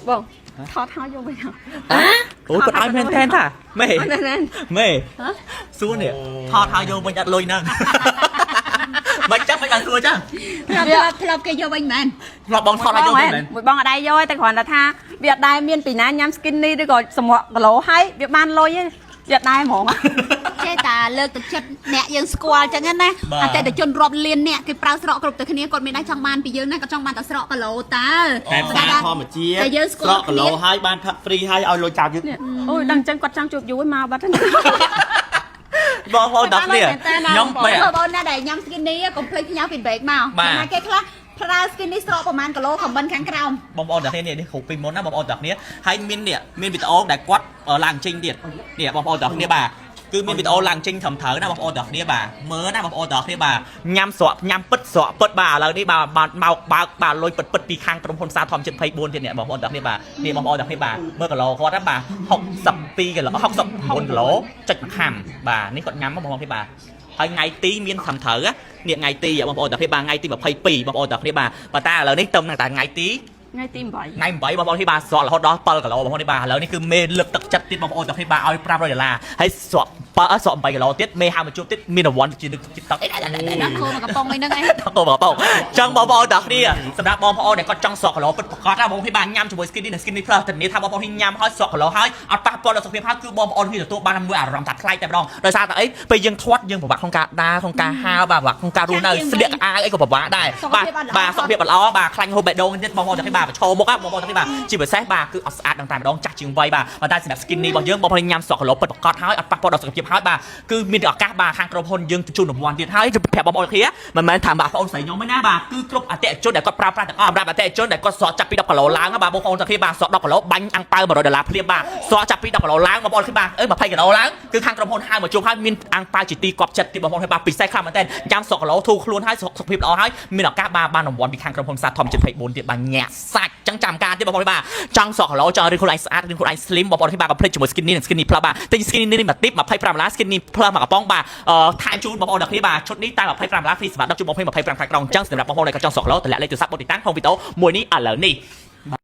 បងថតហើយយកវិញហ៎ អូគាត់ឲ្យមែនតែនថាមេមេសួរនេះថតហើយយកវិញអត់លុយហ្នឹងមិនចាំមិនបានសួរចឹង ធ្លាប់គេយកវិញមែន ធ្លាប់បងថតហើយយកវិញមែន មួយបងអត់ដែរយកតែគ្រាន់តែថាវាអត់ដែរមានពីណាញ៉ាំ skinny ឬក៏សម្រក់គីឡូហើយវាបានលុយទេវាអត់ដែរហ្មងចេះតែលើកទឹកចិត្តអ្នកយើងស្គាល់ចឹងណាអតិថិជនរាប់លានអ្នកគេប្រើស្រកគ្រប់តែគ្នាគាត់មានដែរចង់បានពីយើងណាគាត់ចង់បានតែស្រកគីឡូតើ តែផ្សារធម្មជាតិស្រកគីឡូហើយបានផឹកហ្វ្រីហើយឲ្យលុយចោលយើង អូយដឹងចឹងគាត់ចង់ជួបយូរមកបាត់ហ្នឹង បងប្អូនដល់គ្នាខ្ញុំបងណាដែលញ៉ាំ skinny កុំភ្លេចផ្ញើ feedback មកណាគេខ្លះប្រើ skinny ស្រកប្រហែលគីឡូ comment ខាងក្រោម បងប្អូនដល់គ្នានេះគ្រូពីមុនណាបងប្អូនដល់គ្នាហើយមាននេះមានវីដេអូដែលគាត់ឡើងចេញទៀតនេះបងប្អូនដល់គ្នាបាទគឺមានវីដេអូឡើងចេញត្រឹមត្រូវណាបងប្អូនដល់គ្នាបាទមើលណាបងប្អូនដល់គ្នាបាទញ៉ាំស្រក់ញ៉ាំពិតស្រក់ពិតបាទឥឡូវនេះបាទមកបាទលុយពិតពីខាងក្រុមហ៊ុនសារធម្មជាតិ24ទៀតនេះបងប្អូនដល់គ្នាបាទនេះបងប្អូនដល់គ្នាបាទមើលគីឡូគាត់ណាបាទ62គីឡូ69គីឡូចុច1ខាំបាទនេះគាត់ញ៉ាំបងប្អូនគ្នាបាទហើយថ្ងៃទីមានត្រឹមត្រូវនេះថ្ងៃទីបងប្អូនដល់គ្នាបាទថ្ងៃទី22បងប្អូនដល់គ្នាបាទប៉ុន្តែឥឡូវនេះទៅតែថ្ងៃទី ថ្ងៃទី8ថ្ងៃ8បងប្អូនទីបាទស្រករហូតដល់7គីឡូបងប្អូនទីបាទឥឡូវនេះគឺមេលើកទឹកចិត្តទៀតបងប្អូនទាំងនេះបាទឲ្យ$500ហើយស្រក8គីឡូទៀតមេហៅមកជួបទៀតមានរង្វាន់ជាទឹកអីដាក់ខោមកកំប៉ុងអីហ្នឹងឯងខោមកកំប៉ុងចឹងបងប្អូនទាំងគ្នាសម្រាប់បងប្អូនដែលគាត់ចង់ស្រកគីឡូពិតប្រាកដណាបងប្អូនទីបាទញ៉ាំជាមួយ Skinny និង Skinny Plus ធានាថាបងប្អូនញ៉ាំហើយស្រកគីឡូហើយអត់ប៉ះពាល់ដល់សុខភាពហើយគឺបងប្អូនទទួលបានមួយអារម្មណ៍ថាថ្លៃតែម្ដងដោយសារតែអីពេលយើងធាត់យើងពិបាកក្នុងការដើរក្នុងការហាលបាទពិបាកក្នុងការរស់នៅស្លៀកអាវអីក៏ពិបាកដែរបាទសុខភាពល្អបាទខ្លាញ់ហូបបេះដូងទៀតបងប្អូនទាំងនេះបាទប្រឈមមុខបងប្អូនទាំងនេះបាទជាពិសេសបាទគឺអត់ស្អាតដល់តែម្ដងចាស់ជាងវ័យបាទប៉ុន្តែសម្រាប់ Skinny របស់យើងបងប្អូនញ៉ាំស្រកគីឡូពិតប្រាកដហើយអត់ប៉ះពាល់ដល់សុខភាពហើយបាទគឺមានឱកាសបាទខាងក្រុមហ៊ុនយើងជូនរង្វាន់ទៀតហើយប្រាប់បងប្អូនគ្នាមិនមែនថាបងប្អូនស្រីខ្ញុំទេណាបាទគឺគ្រប់អតិថិជនដែលគាត់ប្រើប្រាស់ទាំងអស់សម្រាប់អតិថិជនដែលគាត់ស្រកចាប់ពី10គីឡូឡើងបាទបងប្អូនទាំងគ្នាបាទស្រក10គីឡូបាញ់អាំងប៉ៅ$100ភ្លាមបាទស្រកចាប់ពី10គីឡូឡើងបងប្អូនគ្នាបាទ20គីឡូឡើងគឺខាងក្រុមហ៊ុនហៅមកជួបហើយមានអាំងប៉ៅជាទីគាប់ចិត្តទីបងប្អូនគ្នាបាទពិសេសខ្លាំងមែនទែនញ៉ាំស្រកគីឡូធូរខ្លួនហើយសុខភាពល្អហើយមានឱកាសបានរង្វាន់ពីខាងក្រុមហ៊ុនសាធម្មជាតិ24ទៀតបាទញាក់សាច់ចឹងចាំការទៀតបងប្អូនបាទចង់ស្រកគីឡូចង់រៀនខ្លួនឯងស្អាតរៀនខ្លួនឯង slim បងប្អូនគ្នាបាទកុំភ្លេចជាមួយ Skinny និង Skinny Plus បាទទិញ Skinny នេះមួយទីប$25 Skinny Plus មួយកំប៉ុងបាទថែមជូនបងប្អូនទាំងគ្នាបាទឈុតនេះតែ$25 free សម្រាប់ដល់ជួបបងប្អូន25ខែក្រុងអញ្ចឹងសម្រាប់បងប្អូនដែលចង់ស្រកគីឡូតម្លាក់លេខទូរស័ព្ទបូទីតាំងក្នុងវីដេអូមួយនេះឥឡូវនេះ